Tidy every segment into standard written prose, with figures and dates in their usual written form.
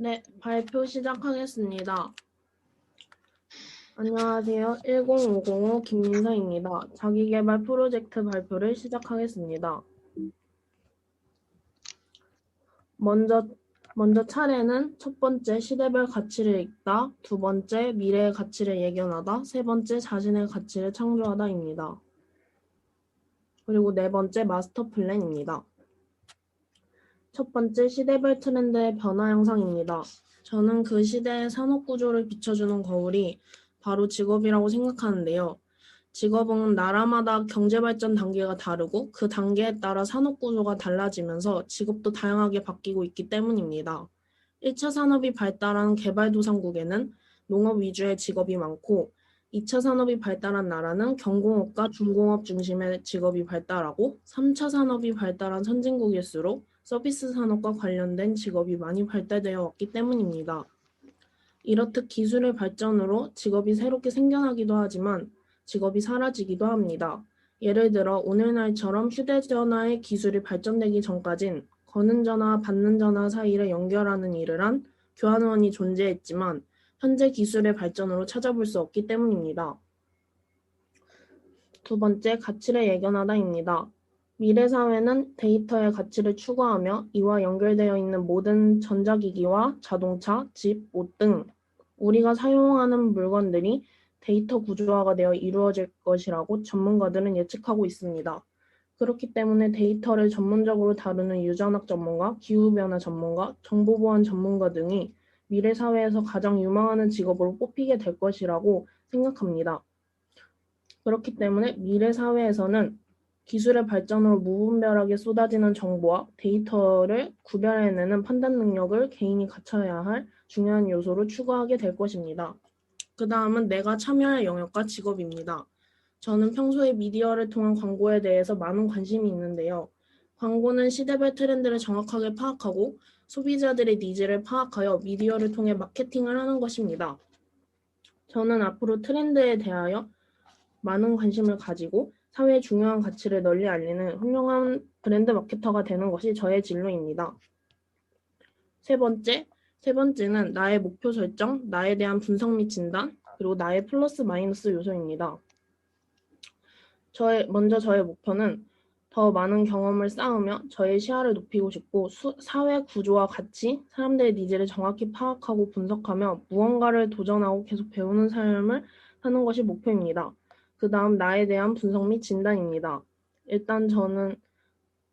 네, 발표 시작하겠습니다. 안녕하세요. 10505 김민서입니다. 자기계발 프로젝트 발표를 시작하겠습니다. 먼저 차례는 첫 번째 시대별 가치를 읽다, 두 번째 미래의 가치를 예견하다, 세 번째 자신의 가치를 창조하다입니다. 그리고 네 번째 마스터 플랜입니다. 첫 번째 시대별 트렌드의 변화 양상입니다. 저는 그 시대의 산업 구조를 비춰주는 거울이 바로 직업이라고 생각하는데요. 직업은 나라마다 경제 발전 단계가 다르고 그 단계에 따라 산업 구조가 달라지면서 직업도 다양하게 바뀌고 있기 때문입니다. 1차 산업이 발달한 개발도상국에는 농업 위주의 직업이 많고 2차 산업이 발달한 나라는 경공업과 중공업 중심의 직업이 발달하고 3차 산업이 발달한 선진국일수록 서비스 산업과 관련된 직업이 많이 발달되어 왔기 때문입니다. 이렇듯 기술의 발전으로 직업이 새롭게 생겨나기도 하지만 직업이 사라지기도 합니다. 예를 들어 오늘날처럼 휴대전화의 기술이 발전되기 전까진 거는 전화, 받는 전화 사이를 연결하는 일을 한 교환원이 존재했지만 현재 기술의 발전으로 찾아볼 수 없기 때문입니다. 두 번째, 가치를 예견하다입니다. 미래 사회는 데이터의 가치를 추구하며 이와 연결되어 있는 모든 전자기기와 자동차, 집, 옷 등 우리가 사용하는 물건들이 데이터 구조화가 되어 이루어질 것이라고 전문가들은 예측하고 있습니다. 그렇기 때문에 데이터를 전문적으로 다루는 유전학 전문가, 기후변화 전문가, 정보보안 전문가 등이 미래 사회에서 가장 유망하는 직업으로 뽑히게 될 것이라고 생각합니다. 그렇기 때문에 미래 사회에서는 기술의 발전으로 무분별하게 쏟아지는 정보와 데이터를 구별해내는 판단 능력을 개인이 갖춰야 할 중요한 요소로 추구하게 될 것입니다. 그 다음은 내가 참여할 영역과 직업입니다. 저는 평소에 미디어를 통한 광고에 대해서 많은 관심이 있는데요. 광고는 시대별 트렌드를 정확하게 파악하고 소비자들의 니즈를 파악하여 미디어를 통해 마케팅을 하는 것입니다. 저는 앞으로 트렌드에 대하여 많은 관심을 가지고 사회의 중요한 가치를 널리 알리는 훌륭한 브랜드 마케터가 되는 것이 저의 진로입니다. 세 번째는 나의 목표 설정, 나에 대한 분석 및 진단, 그리고 나의 플러스 마이너스 요소입니다. 먼저 저의 목표는 더 많은 경험을 쌓으며 저의 시야를 높이고 싶고 사회 구조와 가치, 사람들의 니즈를 정확히 파악하고 분석하며 무언가를 도전하고 계속 배우는 삶을 사는 것이 목표입니다. 그 다음 나에 대한 분석 및 진단입니다. 일단 저는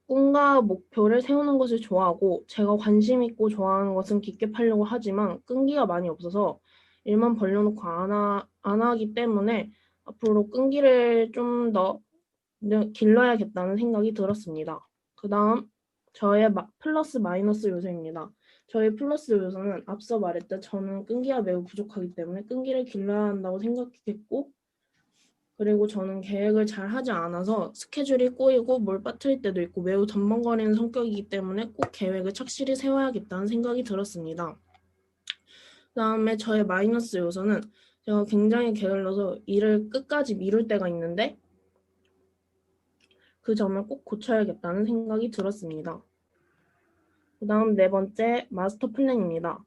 꿈과 목표를 세우는 것을 좋아하고 제가 관심 있고 좋아하는 것은 깊게 파려고 하지만 끈기가 많이 없어서 일만 벌려놓고 안 하기 때문에 앞으로 끈기를 좀 더 길러야겠다는 생각이 들었습니다. 그 다음 저의 플러스 마이너스 요소입니다. 저의 플러스 요소는 앞서 말했듯 저는 끈기가 매우 부족하기 때문에 끈기를 길러야 한다고 생각했고 그리고 저는 계획을 잘 하지 않아서 스케줄이 꼬이고 뭘 빠뜨릴 때도 있고 매우 덤벙거리는 성격이기 때문에 꼭 계획을 착실히 세워야겠다는 생각이 들었습니다. 그다음에 저의 마이너스 요소는 제가 굉장히 게을러서 일을 끝까지 미룰 때가 있는데 그 점을 꼭 고쳐야겠다는 생각이 들었습니다. 그다음 네 번째 마스터 플랜입니다.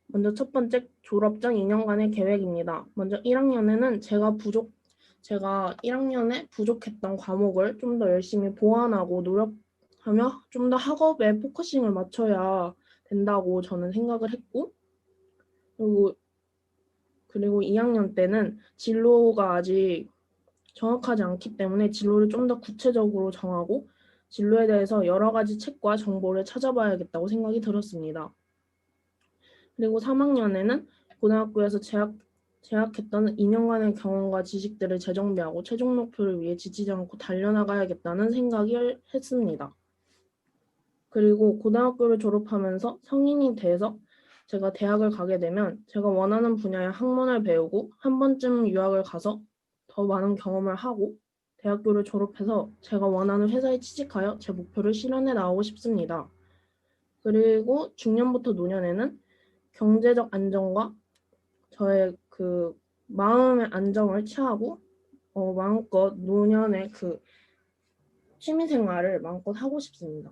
먼저 첫 번째 졸업 전 2년간의 계획입니다. 먼저 1학년에는 제가 1학년에 부족했던 과목을 좀 더 열심히 보완하고 노력하며 좀 더 학업에 포커싱을 맞춰야 된다고 저는 생각을 했고 그리고 2학년 때는 진로가 아직 정확하지 않기 때문에 진로를 좀 더 구체적으로 정하고 진로에 대해서 여러 가지 책과 정보를 찾아봐야겠다고 생각이 들었습니다. 그리고 3학년에는 고등학교에서 재학했던 2년간의 경험과 지식들을 재정비하고 최종 목표를 위해 지치지 않고 달려나가야겠다는 생각을 했습니다. 그리고 고등학교를 졸업하면서 성인이 돼서 제가 대학을 가게 되면 제가 원하는 분야의 학문을 배우고 한 번쯤 유학을 가서 더 많은 경험을 하고 대학교를 졸업해서 제가 원하는 회사에 취직하여 제 목표를 실현해 나가고 싶습니다. 그리고 중년부터 노년에는 경제적 안정과 저의 그 마음의 안정을 취하고 마음껏 노년의 그 취미 생활을 마음껏 하고 싶습니다.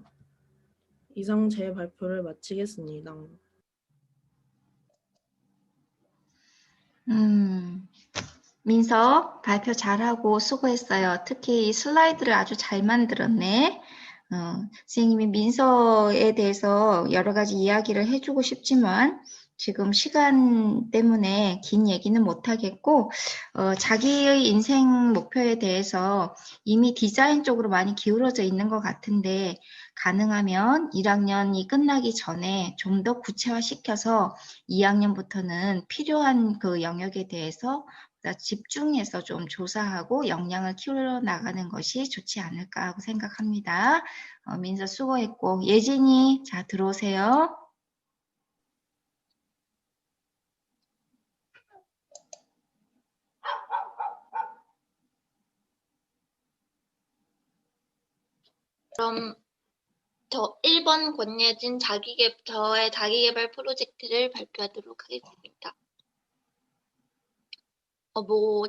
이상 제 발표를 마치겠습니다. 민서, 발표 잘하고 수고했어요. 특히 슬라이드를 아주 잘 만들었네. 선생님이 민서에 대해서 여러 가지 이야기를 해주고 싶지만 지금 시간 때문에 긴 얘기는 못하겠고 자기의 인생 목표에 대해서 이미 디자인 쪽으로 많이 기울어져 있는 것 같은데 가능하면 1학년이 끝나기 전에 좀 더 구체화시켜서 2학년부터는 필요한 그 영역에 대해서 집중해서 좀 조사하고 역량을 키워나가는 것이 좋지 않을까 하고 생각합니다. 민서 수고했고 예진이 자 들어오세요. 그럼 저 1번 권예진 저의 자기계발 프로젝트를 발표하도록 하겠습니다.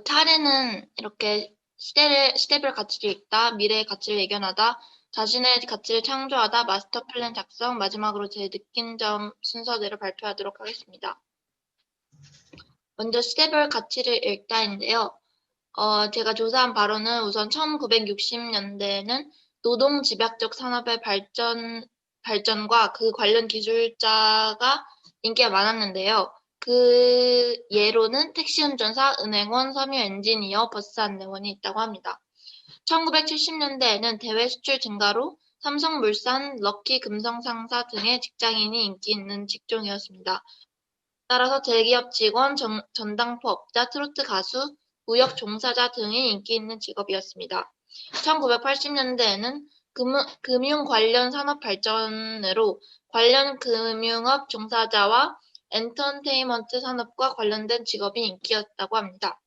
차례는 이렇게 시대별 가치를 읽다, 미래의 가치를 예견하다, 자신의 가치를 창조하다, 마스터 플랜 작성, 마지막으로 제 느낀 점 순서대로 발표하도록 하겠습니다. 먼저 시대별 가치를 읽다인데요. 제가 조사한 바로는 우선 1960년대에는 노동 집약적 산업의 발전과 그 관련 기술자가 인기가 많았는데요. 그 예로는 택시 운전사, 은행원, 섬유 엔지니어, 버스 안내원이 있다고 합니다. 1970년대에는 대외 수출 증가로 삼성물산, 럭키 금성상사 등의 직장인이 인기 있는 직종이었습니다. 따라서 대기업 직원, 전당포 업자, 트로트 가수, 무역 종사자 등이 인기 있는 직업이었습니다. 1980년대에는 금융 관련 산업 발전으로 관련 금융업 종사자와 엔터테인먼트 산업과 관련된 직업이 인기였다고 합니다.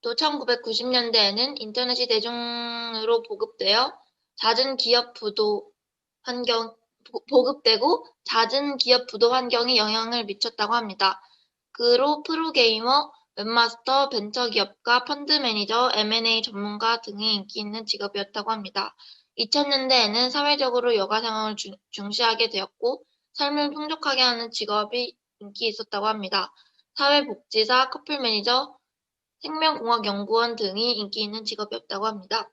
또 1990년대에는 인터넷이 대중으로 보급되어 보급되고 잦은 기업 부도 환경에 영향을 미쳤다고 합니다. 그로 프로게이머, 웹마스터, 벤처기업가, 펀드 매니저, M&A 전문가 등이 인기 있는 직업이었다고 합니다. 2000년대에는 사회적으로 여가 상황을 중시하게 되었고 삶을 풍족하게 하는 직업이 인기 있었다고 합니다. 사회복지사, 커플 매니저, 생명공학연구원 등이 인기 있는 직업이었다고 합니다.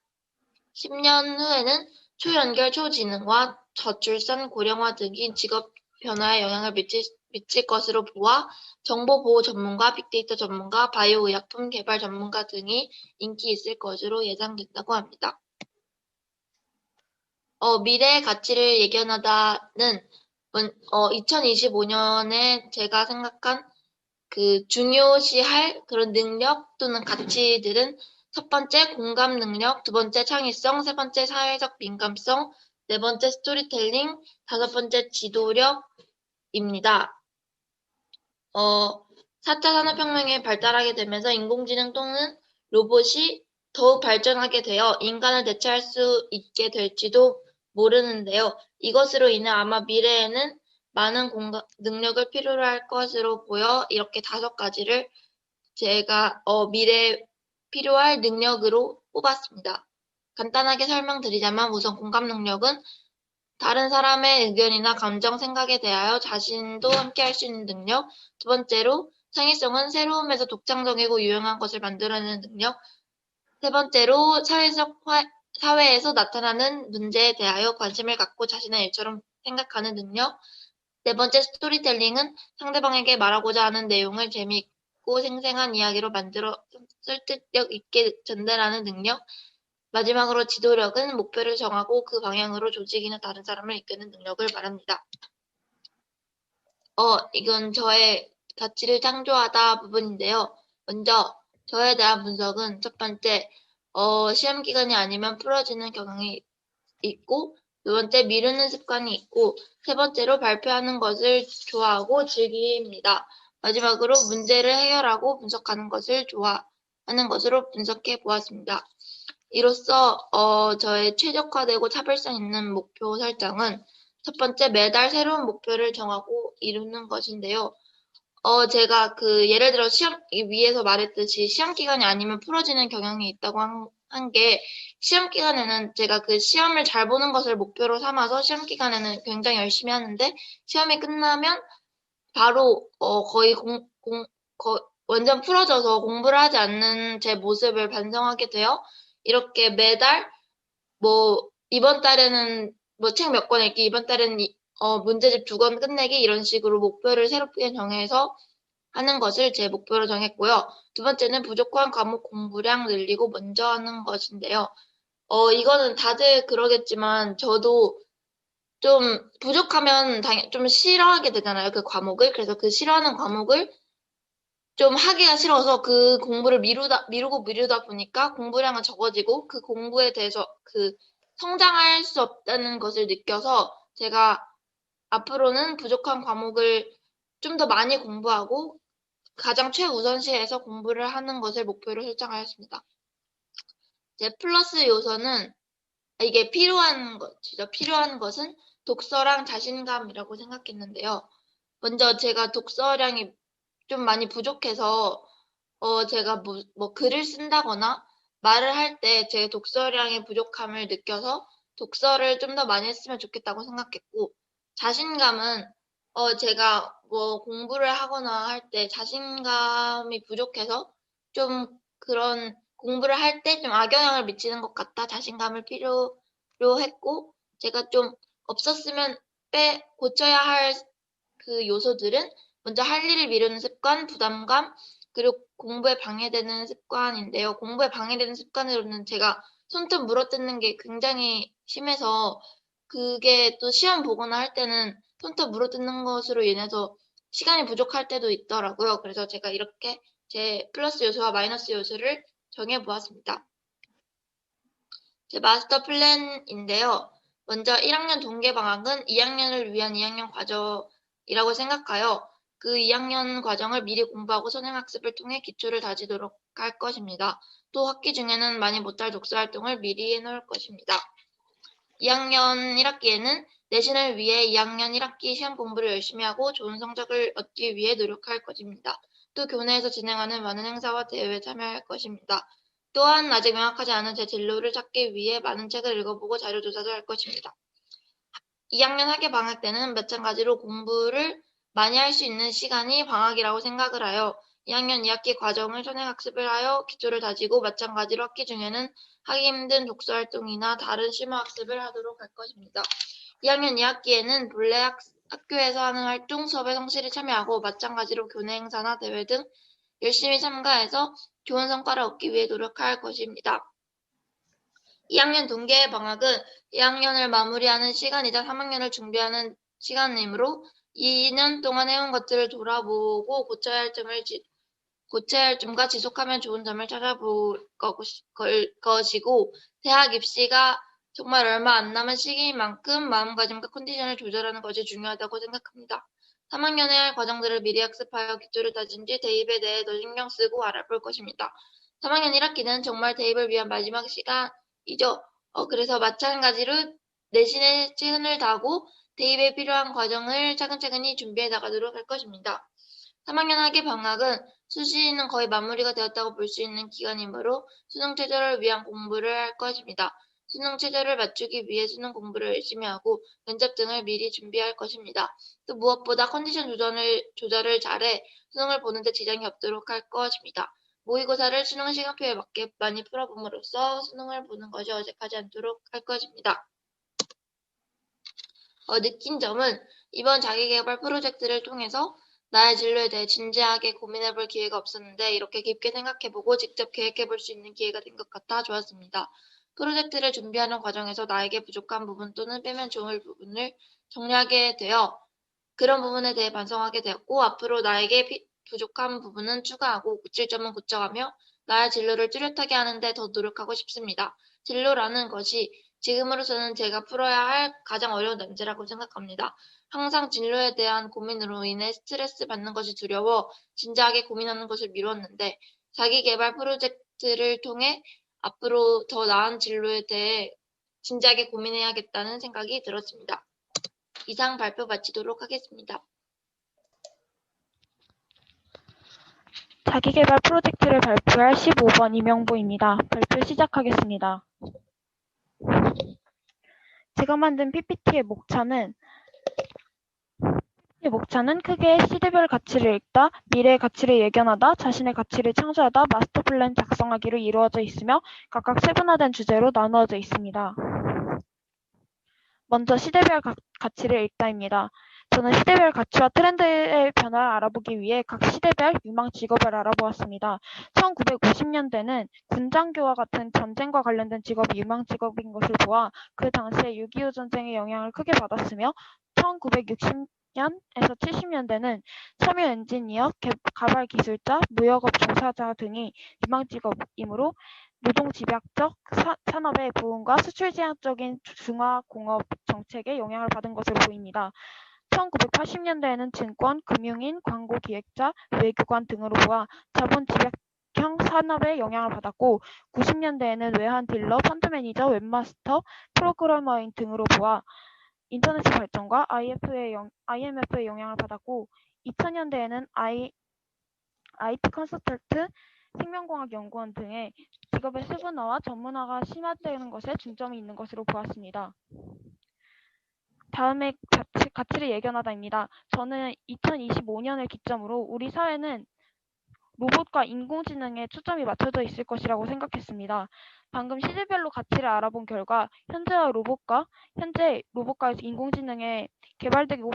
10년 후에는 초연결, 초지능화, 저출산, 고령화 등이 직업 변화에 영향을 미칠 것으로 보아 정보보호 전문가, 빅데이터 전문가, 바이오의약품 개발 전문가 등이 인기 있을 것으로 예상된다고 합니다. 미래의 가치를 예견하다는 2025년에 제가 생각한 그 중요시할 그런 능력 또는 가치들은 첫 번째 공감 능력, 두 번째 창의성, 세 번째 사회적 민감성, 네 번째 스토리텔링, 다섯 번째 지도력입니다. 4차 산업혁명이 발달하게 되면서 인공지능 또는 로봇이 더욱 발전하게 되어 인간을 대체할 수 있게 될지도 모르는데요. 이것으로 인해 아마 미래에는 많은 능력을 필요로 할 것으로 보여 이렇게 5가지를 제가 미래에 필요할 능력으로 뽑았습니다. 간단하게 설명드리자면 우선 공감 능력은 다른 사람의 의견이나 감정, 생각에 대하여 자신도 함께 할 수 있는 능력. 두 번째로 창의성은 새로움에서 독창적이고 유용한 것을 만들어내는 능력. 세 번째로 사회에서 나타나는 문제에 대하여 관심을 갖고 자신의 일처럼 생각하는 능력. 네 번째 스토리텔링은 상대방에게 말하고자 하는 내용을 재미있고 생생한 이야기로 만들어 설득력 있게 전달하는 능력. 마지막으로 지도력은 목표를 정하고 그 방향으로 조직이나 다른 사람을 이끄는 능력을 말합니다. 이건 저의 가치를 창조하다 부분인데요. 먼저 저에 대한 분석은 첫 번째, 시험 기간이 아니면 풀어지는 경향이 있고, 두 번째, 미루는 습관이 있고, 세 번째로 발표하는 것을 좋아하고 즐깁니다. 마지막으로 문제를 해결하고 분석하는 것을 좋아하는 것으로 분석해 보았습니다. 이로써 저의 최적화되고 차별성 있는 목표 설정은 첫 번째, 매달 새로운 목표를 정하고 이루는 것인데요. 제가 예를 들어 위에서 말했듯이 시험 기간이 아니면 풀어지는 경향이 있다고 한 게, 시험 기간에는 제가 그 시험을 잘 보는 것을 목표로 삼아서 시험 기간에는 굉장히 열심히 하는데, 시험이 끝나면 바로 거의 완전 풀어져서 공부를 하지 않는 제 모습을 반성하게 되어 이렇게 매달 뭐 이번 달에는 뭐 책 몇 권 읽기, 이번 달에는 문제집 2권 끝내기 이런 식으로 목표를 새롭게 정해서 하는 것을 제 목표로 정했고요. 두 번째는 부족한 과목 공부량 늘리고 먼저 하는 것인데요. 이거는 다들 그러겠지만 저도 좀 부족하면 좀 싫어하게 되잖아요. 그 과목을. 그래서 그 싫어하는 과목을 좀 하기가 싫어서 그 공부를 미루다 보니까 공부량은 적어지고 그 공부에 대해서 성장할 수 없다는 것을 느껴서 제가 앞으로는 부족한 과목을 좀 더 많이 공부하고 가장 최우선시해서 공부를 하는 것을 목표로 설정하였습니다. 이제 플러스 요소는 이게 필요한 것이죠. 필요한 것은 독서랑 자신감이라고 생각했는데요. 먼저 제가 독서량이 좀 많이 부족해서 제가 뭐 글을 쓴다거나 말을 할 때 제 독서량의 부족함을 느껴서 독서를 좀 더 많이 했으면 좋겠다고 생각했고, 자신감은 제가 뭐 공부를 하거나 할 때 자신감이 부족해서 좀 그런 공부를 할 때 좀 악영향을 미치는 것 같다. 자신감을 필요로 했고, 제가 좀 없었으면 고쳐야 할 그 요소들은 먼저 할 일을 미루는 습관, 부담감, 그리고 공부에 방해되는 습관인데요. 공부에 방해되는 습관으로는 제가 손톱 물어뜯는 게 굉장히 심해서 그게 또 시험 보거나 할 때는 손톱 물어뜯는 것으로 인해서 시간이 부족할 때도 있더라고요. 그래서 제가 이렇게 제 플러스 요소와 마이너스 요소를 정해 보았습니다. 제 마스터 플랜인데요. 먼저 1학년 동계 방학은 2학년을 위한 2학년 과정이라고 생각하여 그 2학년 과정을 미리 공부하고 선행학습을 통해 기초를 다지도록 할 것입니다. 또 학기 중에는 많이 못할 독서 활동을 미리 해놓을 것입니다. 2학년 1학기에는 내신을 위해 2학년 1학기 시험 공부를 열심히 하고 좋은 성적을 얻기 위해 노력할 것입니다. 또 교내에서 진행하는 많은 행사와 대회에 참여할 것입니다. 또한 아직 명확하지 않은 제 진로를 찾기 위해 많은 책을 읽어보고 자료 조사도 할 것입니다. 2학년 학예 방학 때는 마찬가지로 공부를 많이 할 수 있는 시간이 방학이라고 생각을 하여 2학년 2학기 과정을 선행학습을 하여 기초를 다지고 마찬가지로 학기 중에는 하기 힘든 독서활동이나 다른 심화학습을 하도록 할 것입니다. 2학년 2학기에는 본래 학교에서 하는 활동, 수업에 성실히 참여하고 마찬가지로 교내 행사나 대회 등 열심히 참가해서 좋은 성과를 얻기 위해 노력할 것입니다. 2학년 동계 방학은 2학년을 마무리하는 시간이자 3학년을 준비하는 시간이므로 2년 동안 해온 것들을 돌아보고 고쳐야 할 점과 지속하면 좋은 점을 찾아볼 것이고 대학 입시가 정말 얼마 안 남은 시기인 만큼 마음가짐과 컨디션을 조절하는 것이 중요하다고 생각합니다. 3학년에 할 과정들을 미리 학습하여 기초를 다진 뒤 대입에 대해 더 신경 쓰고 알아볼 것입니다. 3학년 1학기는 정말 대입을 위한 마지막 시간이죠. 그래서 마찬가지로 내신에 최선을 다하고 대입에 필요한 과정을 차근차근히 준비해 나가도록 할 것입니다. 3학년 학예 방학은 수시는 거의 마무리가 되었다고 볼 수 있는 기간이므로 수능 최저를 위한 공부를 할 것입니다. 수능 최저를 맞추기 위해 수능 공부를 열심히 하고 면접 등을 미리 준비할 것입니다. 또 무엇보다 컨디션 조절을 잘해 수능을 보는데 지장이 없도록 할 것입니다. 모의고사를 수능 시간표에 맞게 많이 풀어봄으로써 수능을 보는 것이 어색하지 않도록 할 것입니다. 느낀 점은 이번 자기계발 프로젝트를 통해서 나의 진로에 대해 진지하게 고민해볼 기회가 없었는데 이렇게 깊게 생각해보고 직접 계획해볼 수 있는 기회가 된 것 같아 좋았습니다. 프로젝트를 준비하는 과정에서 나에게 부족한 부분 또는 빼면 좋을 부분을 정리하게 되어 그런 부분에 대해 반성하게 되었고 앞으로 나에게 부족한 부분은 추가하고 고칠 점은 고쳐가며 나의 진로를 뚜렷하게 하는 데 더 노력하고 싶습니다. 진로라는 것이 지금으로서는 제가 풀어야 할 가장 어려운 난제라고 생각합니다. 항상 진로에 대한 고민으로 인해 스트레스 받는 것이 두려워 진지하게 고민하는 것을 미뤘는데 자기계발 프로젝트를 통해 앞으로 더 나은 진로에 대해 진지하게 고민해야겠다는 생각이 들었습니다. 이상 발표 마치도록 하겠습니다. 자기계발 프로젝트를 발표할 15번 이명보입니다. 발표 시작하겠습니다. 제가 만든 PPT의 목차는 이 목차는 크게 시대별 가치를 읽다, 미래의 가치를 예견하다, 자신의 가치를 창조하다, 마스터 플랜 작성하기로 이루어져 있으며 각각 세분화된 주제로 나누어져 있습니다. 먼저 시대별 가치를 읽다입니다. 저는 시대별 가치와 트렌드의 변화를 알아보기 위해 각 시대별 유망 직업을 알아보았습니다. 1950년대는 군장교와 같은 전쟁과 관련된 직업이 유망 직업인 것을 보아 그 당시에 6.25 전쟁의 영향을 크게 받았으며 1960년에서 70년대는 섬유 엔지니어, 가발 기술자, 무역업 종사자 등이 유망 직업이므로 노동 집약적 산업의 부흥과 수출 제한적인 중화공업 정책에 영향을 받은 것으로 보입니다. 1980년대에는 증권, 금융인, 광고기획자, 외교관 등으로 보아 자본 집약형 산업에 영향을 받았고 90년대에는 외환 딜러, 펀드 매니저, 웹마스터, 프로그래머인 등으로 보아 인터넷 발전과 IMF의 영향을 받았고 2000년대에는 IT 컨설턴트, 생명공학 연구원 등의 직업의 세분화와 전문화가 심화되는 것에 중점이 있는 것으로 보았습니다. 다음에 가치를 예견하다입니다. 저는 2025년을 기점으로 우리 사회는 로봇과 인공지능에 초점이 맞춰져 있을 것이라고 생각했습니다. 방금 시대별로 가치를 알아본 결과 현재 로봇과 인공지능에 개발되고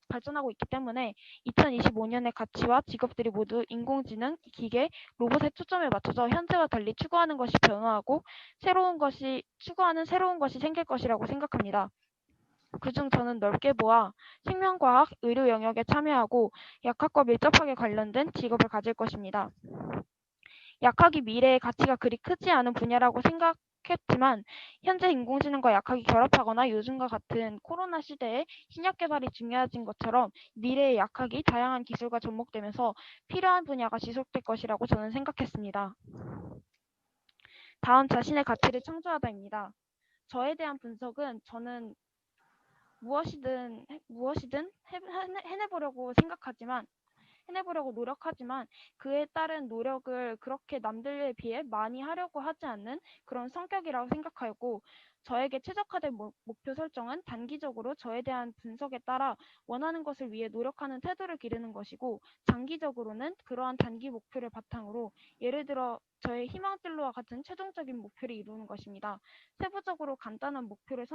발전하고 있기 때문에 2025년의 가치와 직업들이 모두 인공지능, 기계, 로봇에 초점을 맞춰서 현재와 달리 추구하는 것이 변화하고 추구하는 새로운 것이 생길 것이라고 생각합니다. 그중 저는 넓게 보아 생명과학, 의료 영역에 참여하고 약학과 밀접하게 관련된 직업을 가질 것입니다. 약학이 미래의 가치가 그리 크지 않은 분야라고 생각했지만 현재 인공지능과 약학이 결합하거나 요즘과 같은 코로나 시대에 신약 개발이 중요해진 것처럼 미래의 약학이 다양한 기술과 접목되면서 필요한 분야가 지속될 것이라고 저는 생각했습니다. 다음 자신의 가치를 창조하다입니다. 저에 대한 분석은 저는 무엇이든 해내보려고 노력하지만 그에 따른 노력을 그렇게 남들에 비해 많이 하려고 하지 않는 그런 성격이라고 생각하고 저에게 최적화된 목표 설정은 단기적으로 저에 대한 분석에 따라 원하는 것을 위해 노력하는 태도를 기르는 것이고 장기적으로는 그러한 단기 목표를 바탕으로 예를 들어 저의 희망진로와 같은 최종적인 목표를 이루는 것입니다. 세부적으로 간단한 목표를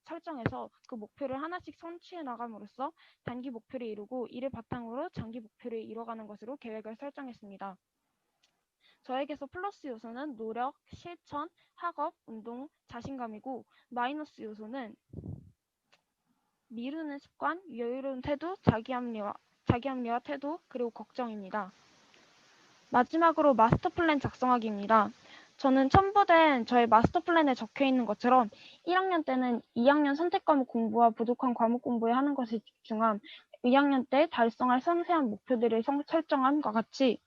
설정해서 그 목표를 하나씩 성취해 나감으로써 단기 목표를 이루고 이를 바탕으로 장기 목표를 이뤄가는 것으로 계획을 설정했습니다. 저에게서 플러스 요소는 노력, 실천, 학업, 운동, 자신감이고 마이너스 요소는 미루는 습관, 여유로운 태도, 자기합리화 태도, 그리고 걱정입니다. 마지막으로 마스터 플랜 작성하기입니다. 저는 첨부된 저의 마스터 플랜에 적혀 있는 것처럼 1학년 때는 2학년 선택 과목 공부와 부족한 과목 공부에 하는 것에 집중함, 2학년 때 달성할 상세한 목표들을 설정함과 같이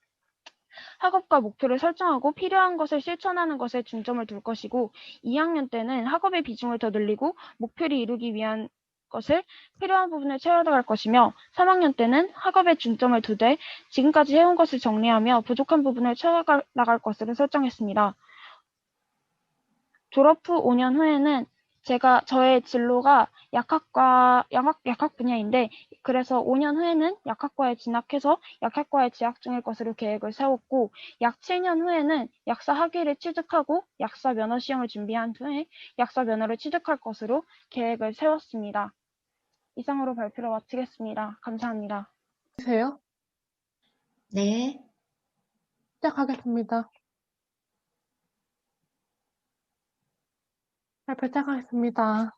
학업과 목표를 설정하고 필요한 것을 실천하는 것에 중점을 둘 것이고 2학년 때는 학업의 비중을 더 늘리고 목표를 이루기 위한 것을 필요한 부분을 채워나갈 것이며 3학년 때는 학업에 중점을 두되 지금까지 해온 것을 정리하며 부족한 부분을 채워나갈 것으로 설정했습니다. 졸업 후 5년 후에는 저의 진로가 약학 분야인데 그래서 5년 후에는 약학과에 진학해서 약학과에 재학 중일 것으로 계획을 세웠고 약 7년 후에는 약사 학위를 취득하고 약사 면허 시험을 준비한 후에 약사 면허를 취득할 것으로 계획을 세웠습니다. 이상으로 발표를 마치겠습니다. 감사합니다. 세요? 네. 시작하겠습니다. 발표 시작하겠습니다.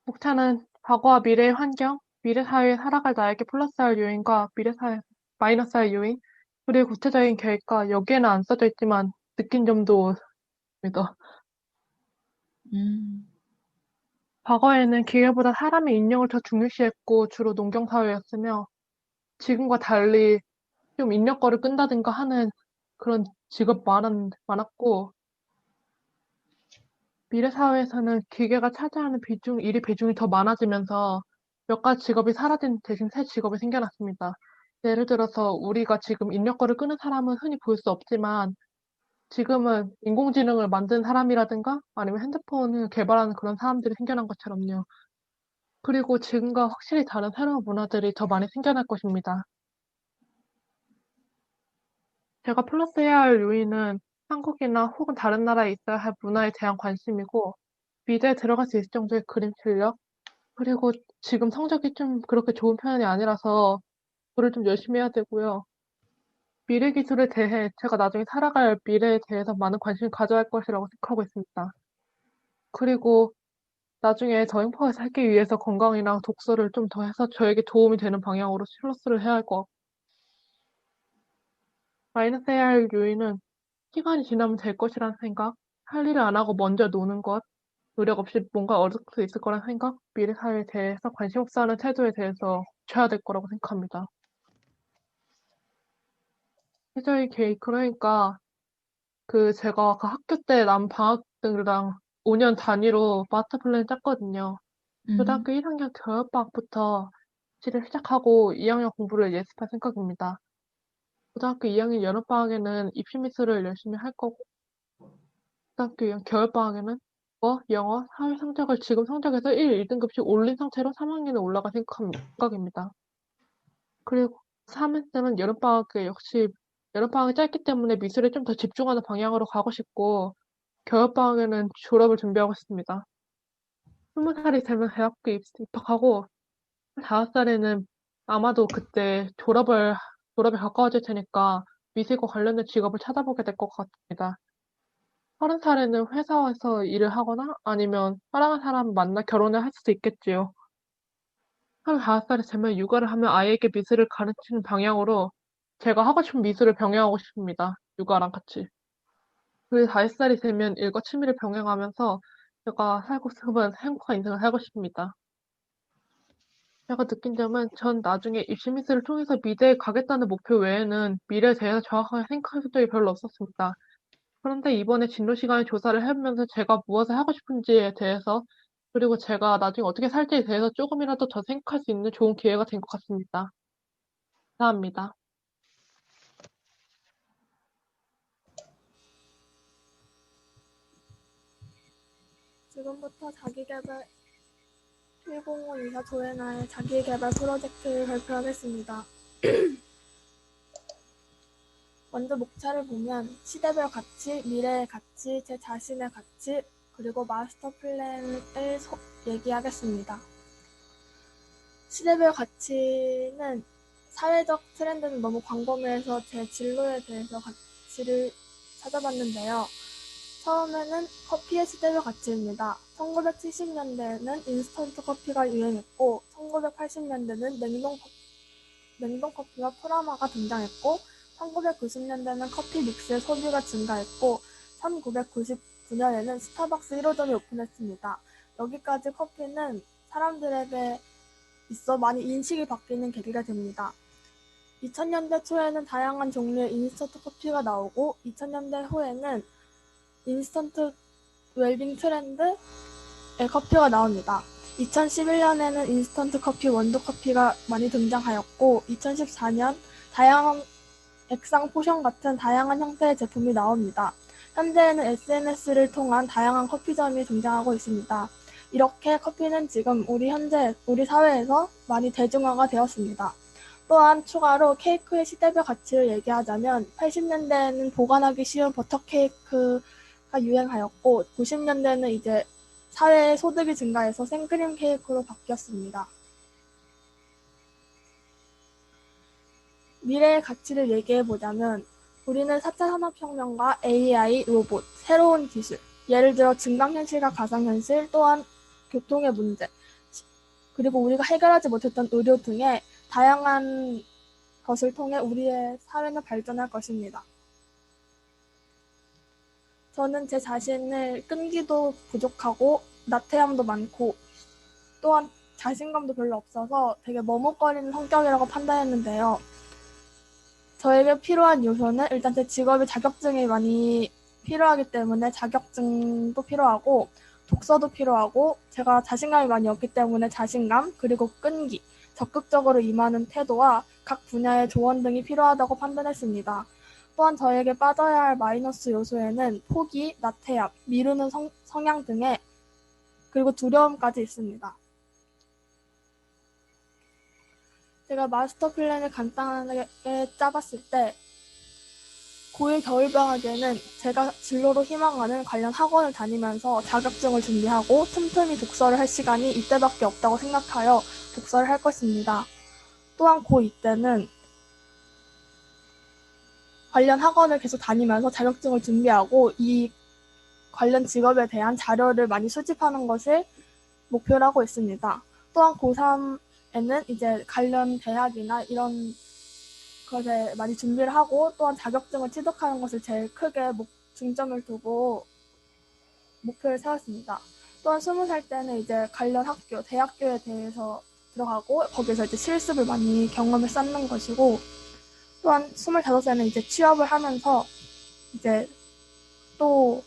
목차는 과거와 미래의 환경, 미래 사회에 살아갈 나에게 플러스할 요인과 미래 사회 마이너스할 요인, 그리고 구체적인 계획과 여기에는 안 써져 있지만 느낀 점도 있습니다. 과거에는 기계보다 사람의 인력을 더 중요시했고 주로 농경 사회였으며 지금과 달리 좀 인력거를 끈다든가 하는 그런 직업 많았고 미래 사회에서는 기계가 차지하는 일의 비중이 더 많아지면서 몇 가지 직업이 사라진 대신 새 직업이 생겨났습니다. 예를 들어서 우리가 지금 인력거를 끄는 사람은 흔히 볼 수 없지만 지금은 인공지능을 만든 사람이라든가 아니면 핸드폰을 개발하는 그런 사람들이 생겨난 것처럼요. 그리고 지금과 확실히 다른 새로운 문화들이 더 많이 생겨날 것입니다. 제가 플러스해야 할 요인은 한국이나 혹은 다른 나라에 있어야 할 문화에 대한 관심이고, 미대에 들어갈 수 있을 정도의 그림 실력, 그리고 지금 성적이 좀 그렇게 좋은 편이 아니라서 저를 좀 열심히 해야 되고요. 미래 기술에 대해 제가 나중에 살아갈 미래에 대해서 많은 관심을 가져야 할 것이라고 생각하고 있습니다. 그리고 나중에 더 행복하게 살기 위해서 건강이랑 독서를 좀 더 해서 저에게 도움이 되는 방향으로 플러스를 해야 할 것 같고, 마이너스 해야 할 요인은 시간이 지나면 될 것이라는 생각, 할 일을 안 하고 먼저 노는 것, 노력 없이 뭔가 얻을 수 있을 거란 생각, 미래 사회에 대해서 관심 없어 하는 태도에 대해서 고쳐야 될 거라고 생각합니다. 최저의 계획, 그러니까 제가 학교 때 남 방학들이랑 5년 단위로 마스터 플랜 짰거든요. 고등학교 1학년 겨울방학부터 실을 시작하고 2학년 공부를 예습할 생각입니다. 고등학교 2학년 여름방학에는 입시 미술을 열심히 할 거고, 고등학교 2학년 겨울방학에는 영어, 사회 성적을 지금 성적에서 1, 2등급씩 올린 상태로 3학년에 올라갈 생각입니다. 그리고 3학년 때는 여름방학에 역시 여름방학이 짧기 때문에 미술에 좀 더 집중하는 방향으로 가고 싶고, 겨울방학에는 졸업을 준비하고 싶습니다. 20살이 되면 대학교 입학하고, 5살에는 아마도 그때 졸업에 가까워질 테니까 미술과 관련된 직업을 찾아보게 될 것 같습니다. 30살에는 회사에서 일을 하거나 아니면 사랑하는 사람 만나 결혼을 할 수도 있겠지요. 35살이 되면 육아를 하면 아이에게 미술을 가르치는 방향으로 제가 하고 싶은 미술을 병행하고 싶습니다. 육아랑 같이. 그리고 40살이 되면 일과 취미를 병행하면서 제가 살고 싶은 행복한 인생을 살고 싶습니다. 제가 느낀 점은 전 나중에 입시 미술을 통해서 미대에 가겠다는 목표 외에는 미래에 대해서 정확하게 생각한 적이 별로 없었습니다. 그런데 이번에 진로 시간에 조사를 해보면서 제가 무엇을 하고 싶은지에 대해서 그리고 제가 나중에 어떻게 살지에 대해서 조금이라도 더 생각할 수 있는 좋은 기회가 된 것 같습니다. 감사합니다. 지금부터 자기계발 1052사 조애나의 자기계발 프로젝트를 발표하겠습니다. 먼저 목차를 보면 시대별 가치, 미래의 가치, 제 자신의 가치, 그리고 마스터 플랜을 얘기하겠습니다. 시대별 가치는 사회적 트렌드는 너무 광범위해서 제 진로에 대해서 가치를 찾아봤는데요. 처음에는 커피의 시대별 가치입니다. 1970년대에는 인스턴트 커피가 유행했고 1980년대는 냉동 커피와 프라마가 등장했고 1990년대는 커피 믹스의 소비가 증가했고 1999년에는 스타벅스 1호점이 오픈했습니다. 여기까지 커피는 사람들에게 있어 많이 인식이 바뀌는 계기가 됩니다. 2000년대 초에는 다양한 종류의 인스턴트 커피가 나오고 2000년대 후에는 인스턴트 웰빙 트렌드의 커피가 나옵니다. 2011년에는 인스턴트 커피, 원두 커피가 많이 등장하였고 2014년 다양한 액상 포션 같은 다양한 형태의 제품이 나옵니다. 현재에는 SNS를 통한 다양한 커피점이 등장하고 있습니다. 이렇게 커피는 지금 우리 사회에서 많이 대중화가 되었습니다. 또한 추가로 케이크의 시대별 가치를 얘기하자면 80년대에는 보관하기 쉬운 버터 케이크가 유행하였고 90년대는 이제 사회의 소득이 증가해서 생크림 케이크로 바뀌었습니다. 미래의 가치를 얘기해보자면 우리는 4차 산업혁명과 AI, 로봇, 새로운 기술, 예를 들어 증강현실과 가상현실, 또한 교통의 문제, 그리고 우리가 해결하지 못했던 의료 등의 다양한 것을 통해 우리의 사회는 발전할 것입니다. 저는 제 자신을 끈기도 부족하고 나태함도 많고 또한 자신감도 별로 없어서 되게 머뭇거리는 성격이라고 판단했는데요. 저에게 필요한 요소는 일단 제 직업의 자격증이 많이 필요하기 때문에 자격증도 필요하고 독서도 필요하고 제가 자신감이 많이 없기 때문에 자신감 그리고 끈기, 적극적으로 임하는 태도와 각 분야의 조언 등이 필요하다고 판단했습니다. 또한 저에게 빠져야 할 마이너스 요소에는 포기, 나태함, 미루는 성향 등의 그리고 두려움까지 있습니다. 제가 마스터 플랜을 간단하게 짜봤을 때 고1 겨울방학에는 제가 진로로 희망하는 관련 학원을 다니면서 자격증을 준비하고 틈틈이 독서를 할 시간이 이때밖에 없다고 생각하여 독서를 할 것입니다. 또한 고2 때는 관련 학원을 계속 다니면서 자격증을 준비하고 이 관련 직업에 대한 자료를 많이 수집하는 것을 목표로 하고 있습니다. 또한 고3에는 이제 관련 대학이나 이런 것에 많이 준비를 하고 또한 자격증을 취득하는 것을 제일 크게 중점을 두고 목표를 세웠습니다. 또한 20살 때는 이제 관련 학교, 대학교에 대해서 들어가고 거기서 이제 실습을 많이 경험을 쌓는 것이고 또한 25살에는 이제 취업을 하면서 이제 또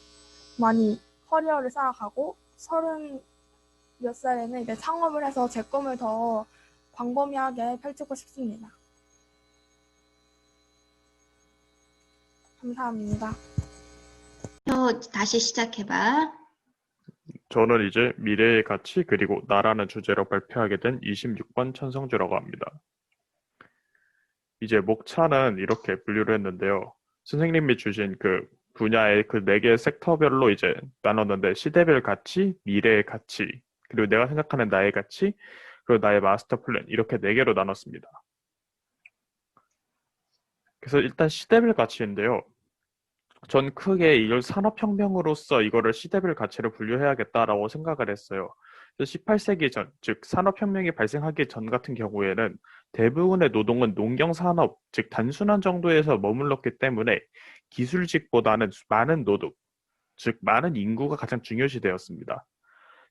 많이 커리어를 쌓아가고 30몇 살에는 이제 창업을 해서 제 꿈을 더 광범위하게 펼치고 싶습니다. 감사합니다. 다시 시작해봐. 저는 이제 미래의 가치 그리고 나라는 주제로 발표하게 된 26번 천성주라고 합니다. 이제 목차는 이렇게 분류를 했는데요. 선생님이 주신 그 분야의 그 4개의 섹터별로 이제 나눴는데 시대별 가치, 미래의 가치, 그리고 내가 생각하는 나의 가치, 그리고 나의 마스터 플랜 이렇게 4개로 나눴습니다. 그래서 일단 시대별 가치인데요. 전 크게 이걸 산업혁명으로서 이거를 시대별 가치로 분류해야겠다라고 생각을 했어요. 18세기 전, 즉 산업혁명이 발생하기 전 같은 경우에는 대부분의 노동은 농경산업, 즉 단순한 정도에서 머물렀기 때문에 기술직보다는 많은 노동, 즉 많은 인구가 가장 중요시되었습니다.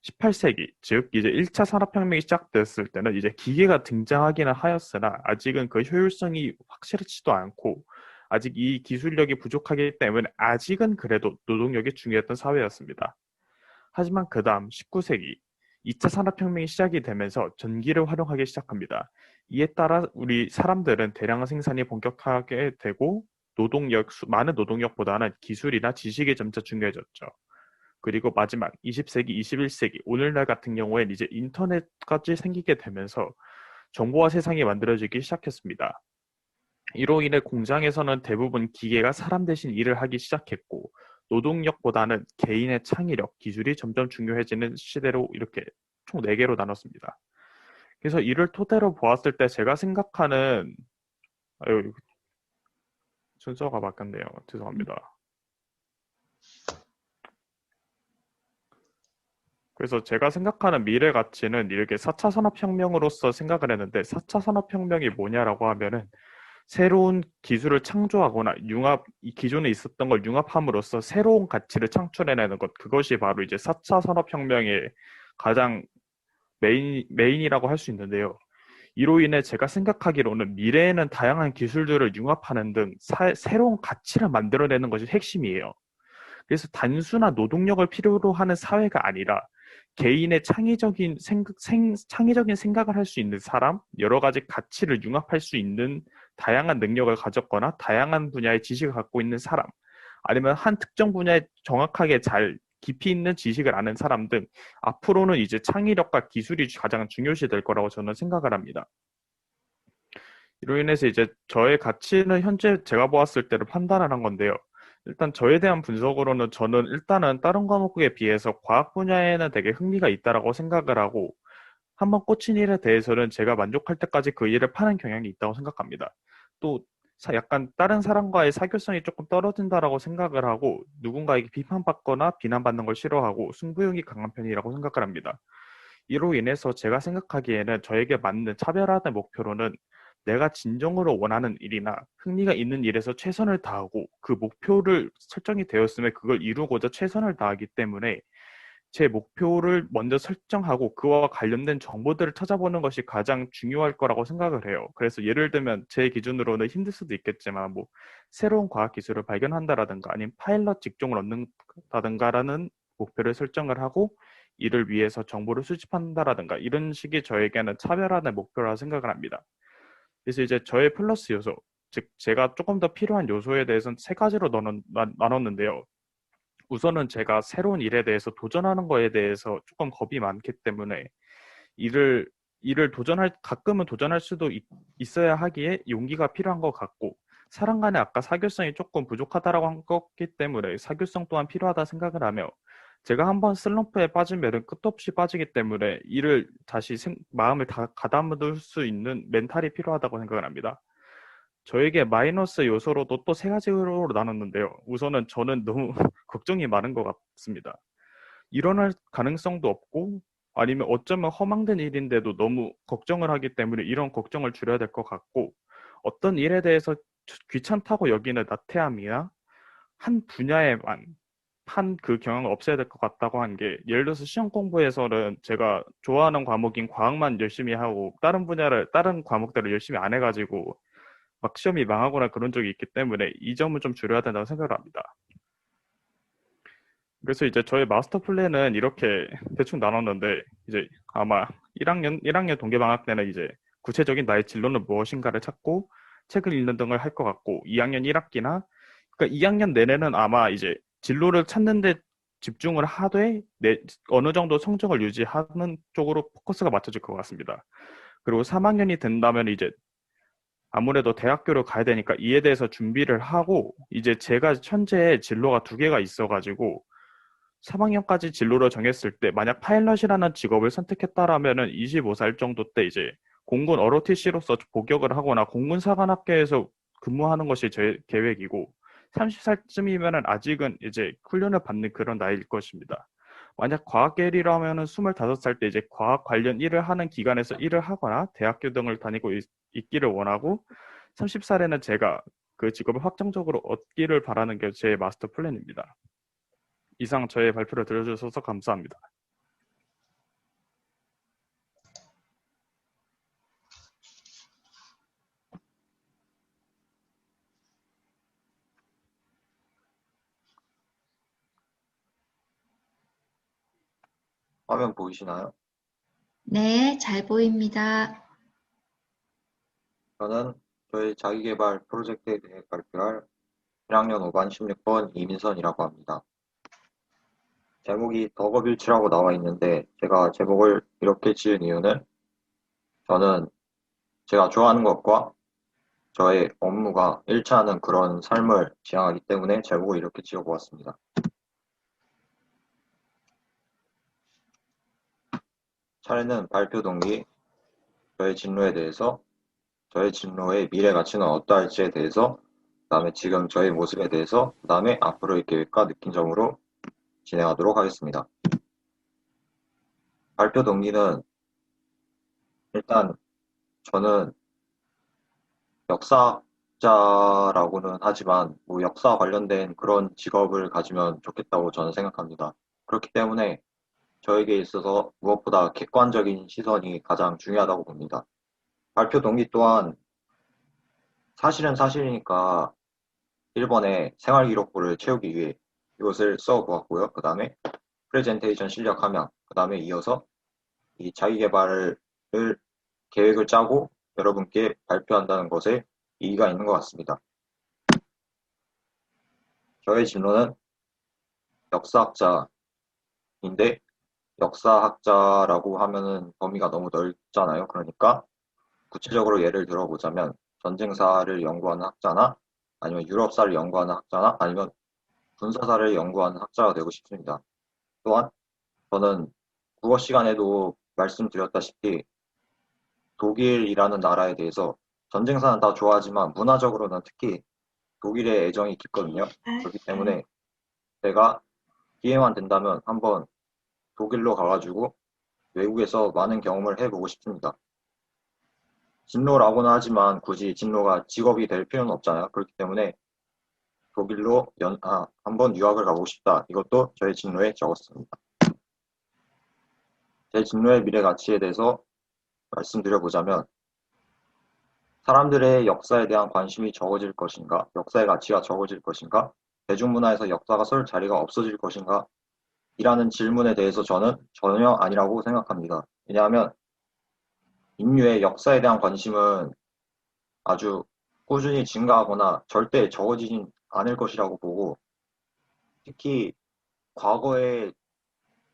18세기, 즉 이제 1차 산업혁명이 시작됐을 때는 이제 기계가 등장하기는 하였으나 아직은 그 효율성이 확실하지도 않고 아직 이 기술력이 부족하기 때문에 아직은 그래도 노동력이 중요했던 사회였습니다. 하지만 그 다음 19세기, 2차 산업혁명이 시작이 되면서 전기를 활용하기 시작합니다. 이에 따라 우리 사람들은 대량 생산이 본격화하게 되고 많은 노동력보다는 기술이나 지식이 점차 중요해졌죠. 그리고 마지막 20세기, 21세기, 오늘날 같은 경우엔 이제 인터넷까지 생기게 되면서 정보화 세상이 만들어지기 시작했습니다. 이로 인해 공장에서는 대부분 기계가 사람 대신 일을 하기 시작했고 노동력보다는 개인의 창의력, 기술이 점점 중요해지는 시대로 이렇게 총 4개로 나눴습니다. 그래서 이를 토대로 보았을 때 제가 생각하는 순서가 바뀌었네요. 죄송합니다. 그래서 제가 생각하는 미래 가치는 이렇게 4차 산업혁명으로서 생각을 했는데 4차 산업혁명이 뭐냐라고 하면은 새로운 기술을 창조하거나 이 기존에 있었던 걸 융합함으로써 새로운 가치를 창출해내는 것, 그것이 바로 이제 4차 산업혁명의 가장 메인이라고 할 수 있는데요. 이로 인해 제가 생각하기로는 미래에는 다양한 기술들을 융합하는 등 새로운 가치를 만들어내는 것이 핵심이에요. 그래서 단순한 노동력을 필요로 하는 사회가 아니라 개인의 창의적인 생각을 할 수 있는 사람, 여러 가지 가치를 융합할 수 있는 다양한 능력을 가졌거나 다양한 분야의 지식을 갖고 있는 사람, 아니면 한 특정 분야에 정확하게 잘 깊이 있는 지식을 아는 사람 등 앞으로는 이제 창의력과 기술이 가장 중요시 될 거라고 저는 생각을 합니다. 이로 인해서 이제 저의 가치는 현재 제가 보았을 때를 판단을 한 건데요. 일단 저에 대한 분석으로는 저는 일단은 다른 과목에 비해서 과학 분야에는 되게 흥미가 있다라고 생각을 하고 한번 꽂힌 일에 대해서는 제가 만족할 때까지 그 일을 파는 경향이 있다고 생각합니다. 또 약간 다른 사람과의 사교성이 조금 떨어진다라고 생각을 하고 누군가에게 비판받거나 비난받는 걸 싫어하고 승부욕이 강한 편이라고 생각을 합니다. 이로 인해서 제가 생각하기에는 저에게 맞는 차별화된 목표로는 내가 진정으로 원하는 일이나 흥미가 있는 일에서 최선을 다하고 그 목표를 설정이 되었으면 그걸 이루고자 최선을 다하기 때문에 제 목표를 먼저 설정하고 그와 관련된 정보들을 찾아보는 것이 가장 중요할 거라고 생각을 해요. 그래서 예를 들면 제 기준으로는 힘들 수도 있겠지만 뭐 새로운 과학 기술을 발견한다라든가 아니면 파일럿 직종을 얻는다든가라는 목표를 설정을 하고 이를 위해서 정보를 수집한다라든가 이런 식이 저에게는 차별화된 목표라 생각을 합니다. 그래서 이제 저의 플러스 요소, 즉 제가 조금 더 필요한 요소에 대해서는 3가지로 나눴는데요. 우선은 제가 새로운 일에 대해서 도전하는 거에 대해서 조금 겁이 많기 때문에 가끔은 도전할 수도 있어야 하기에 용기가 필요한 것 같고, 사람 간의 아까 사교성이 조금 부족하다라고 한 거기 때문에 사교성 또한 필요하다 생각을 하며, 제가 한번 슬럼프에 빠지면 끝도 없이 빠지기 때문에 이를 다시 마음을 가다듬을 수 있는 멘탈이 필요하다고 생각을 합니다. 저에게 마이너스 요소로도 또 세 가지로 나눴는데요. 우선은 저는 너무 걱정이 많은 것 같습니다. 일어날 가능성도 없고 아니면 어쩌면 허망된 일인데도 너무 걱정을 하기 때문에 이런 걱정을 줄여야 될 것 같고, 어떤 일에 대해서 귀찮다고 여기는 나태함이나 한 분야에만 한 그 경향을 없애야 될 것 같다고 한 게, 예를 들어서 시험 공부에서는 제가 좋아하는 과목인 과학만 열심히 하고 다른 과목들을 열심히 안 해가지고 막 시험이 망하거나 그런 적이 있기 때문에 이 점은 좀 줄여야 된다고 생각을 합니다. 그래서 이제 저의 마스터 플랜은 이렇게 대충 나눴는데, 이제 아마 1학년 동계방학 때는 이제 구체적인 나의 진로는 무엇인가를 찾고 책을 읽는 등을 할 것 같고, 2학년 1학기나 그러니까 2학년 내내는 아마 이제 진로를 찾는 데 집중을 하되 어느 정도 성적을 유지하는 쪽으로 포커스가 맞춰질 것 같습니다. 그리고 3학년이 된다면 이제 아무래도 대학교를 가야 되니까 이에 대해서 준비를 하고, 이제 제가 현재 진로가 2개가 있어가지고 3학년까지 진로를 정했을 때 만약 파일럿이라는 직업을 선택했다라면은 25살 정도 때 이제 공군 ROTC로서 복역을 하거나 공군사관학교에서 근무하는 것이 제 계획이고, 30살쯤이면은 아직은 이제 훈련을 받는 그런 나이일 것입니다. 만약 과학계열이라면은 25살 때 이제 과학 관련 일을 하는 기관에서 일을 하거나 대학교 등을 다니고 있기를 원하고, 30살에는 제가 그 직업을 확정적으로 얻기를 바라는 게 제 마스터 플랜입니다. 이상 저의 발표를 들어주셔서 감사합니다. 화면 보이시나요? 네, 잘 보입니다. 저는 저희 자기계발 프로젝트에 대해 발표할 1학년 5반 16번 이민선이라고 합니다. 제목이 덕업일치라고 나와 있는데, 제가 제목을 이렇게 지은 이유는 저는 제가 좋아하는 것과 저의 업무가 일치하는 그런 삶을 지향하기 때문에 제목을 이렇게 지어보았습니다. 차례는 발표 동기, 저의 진로에 대해서, 저의 진로의 미래 가치는 어떠할지에 대해서, 그 다음에 지금 저의 모습에 대해서, 그 다음에 앞으로의 계획과 느낀 점으로 진행하도록 하겠습니다. 발표 동기는 일단 저는 역사학자라고는 하지만 뭐 역사 관련된 그런 직업을 가지면 좋겠다고 저는 생각합니다. 그렇기 때문에 저에게 있어서 무엇보다 객관적인 시선이 가장 중요하다고 봅니다. 발표 동기 또한 사실은 사실이니까 1번에 생활기록부를 채우기 위해 이것을 써보았고요. 그 다음에 프레젠테이션 실력하면, 그 다음에 이어서 이 자기계발을 계획을 짜고 여러분께 발표한다는 것에 이의가 있는 것 같습니다. 저의 진로는 역사학자인데, 역사학자라고 하면은 범위가 너무 넓잖아요. 그러니까 구체적으로 예를 들어보자면 전쟁사를 연구하는 학자나 아니면 유럽사를 연구하는 학자나 아니면 군사사를 연구하는 학자가 되고 싶습니다. 또한 저는 국어 시간에도 말씀드렸다시피 독일이라는 나라에 대해서 전쟁사는 다 좋아하지만 문화적으로는 특히 독일의 애정이 깊거든요. 그렇기 때문에 제가 기회만 된다면 한번 독일로 가가지고 외국에서 많은 경험을 해보고 싶습니다. 진로라고는 하지만 굳이 진로가 직업이 될 필요는 없잖아요. 그렇기 때문에 독일로 한번 유학을 가보고 싶다. 이것도 저의 진로에 적었습니다. 제 진로의 미래 가치에 대해서 말씀드려보자면, 사람들의 역사에 대한 관심이 적어질 것인가, 역사의 가치가 적어질 것인가, 대중문화에서 역사가 설 자리가 없어질 것인가, 이라는 질문에 대해서 저는 전혀 아니라고 생각합니다. 왜냐하면 인류의 역사에 대한 관심은 아주 꾸준히 증가하거나 절대 적어지진 않을 것이라고 보고, 특히 과거에,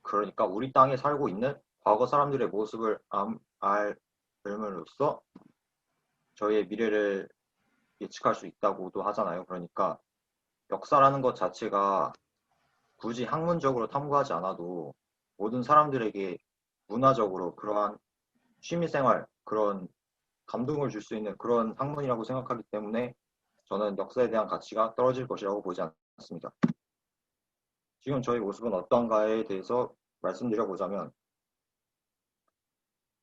그러니까 우리 땅에 살고 있는 과거 사람들의 모습을 알므로써 저희의 미래를 예측할 수 있다고도 하잖아요. 그러니까 역사라는 것 자체가 굳이 학문적으로 탐구하지 않아도 모든 사람들에게 문화적으로 그러한 취미생활, 그런 감동을 줄 수 있는 그런 학문이라고 생각하기 때문에 저는 역사에 대한 가치가 떨어질 것이라고 보지 않습니다. 지금 저희 모습은 어떠한가에 대해서 말씀드려보자면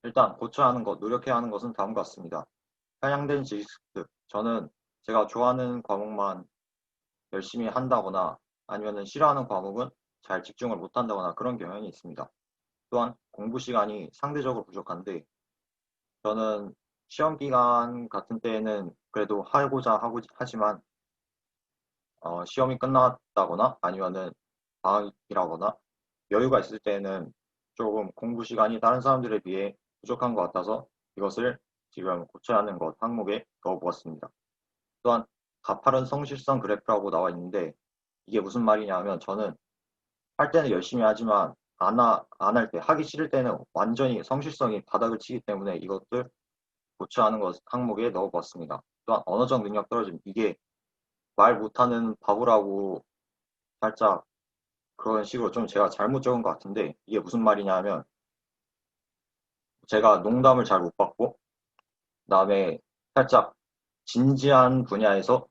일단 고쳐야 하는 것, 노력해야 하는 것은 다음과 같습니다. 편향된 지식 습득. 저는 제가 좋아하는 과목만 열심히 한다거나 아니면 싫어하는 과목은 잘 집중을 못한다거나 그런 경향이 있습니다. 또한 공부 시간이 상대적으로 부족한데 저는 시험 기간 같은 때에는 그래도 하고자 하지만 시험이 끝났다거나 아니면은 방학이라거나 여유가 있을 때에는 조금 공부 시간이 다른 사람들에 비해 부족한 것 같아서 이것을 지금 고쳐야 하는 것 항목에 넣어보았습니다. 또한 가파른 성실성 그래프라고 나와 있는데 이게 무슨 말이냐 하면 저는 할 때는 열심히 하지만 안 할 때, 하기 싫을 때는 완전히 성실성이 바닥을 치기 때문에 이것들 고쳐야 하는 것 항목에 넣어보았습니다. 또한 언어적 능력 떨어짐. 이게 말 못하는 바보라고 살짝 그런 식으로 좀 제가 잘못 적은 것 같은데 이게 무슨 말이냐 하면 제가 농담을 잘 못 받고 그다음에 살짝 진지한 분야에서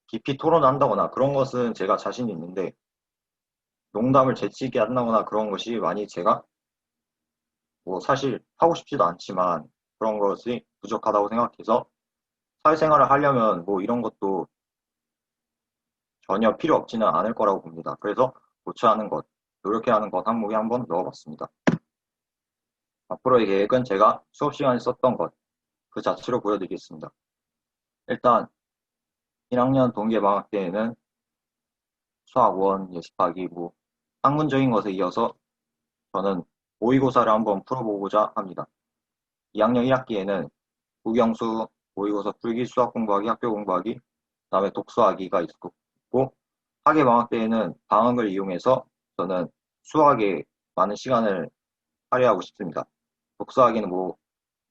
깊이 토론한다거나 그런 것은 제가 자신이 있는데 농담을 재치있게 한다거나 그런 것이 많이 제가 뭐 사실 하고 싶지도 않지만 그런 것이 부족하다고 생각해서 사회생활을 하려면 뭐 이런 것도 전혀 필요 없지는 않을 거라고 봅니다. 그래서 고쳐야 하는 것, 노력해야 하는 것 항목에 한번 넣어봤습니다. 앞으로의 계획은 제가 수업 시간에 썼던 것, 그 자체로 보여드리겠습니다. 일단 1학년 동계방학 때에는 수학 1 예습하기, 뭐 학문적인 것에 이어서 저는 모의고사를 한번 풀어보고자 합니다. 2학년 1학기에는 국영수, 모의고사 풀기, 수학 공부하기, 학교 공부하기, 그다음에 독서하기가 있고 학예방학 때에는 방학을 이용해서 저는 수학에 많은 시간을 할애하고 싶습니다. 독서하기는 뭐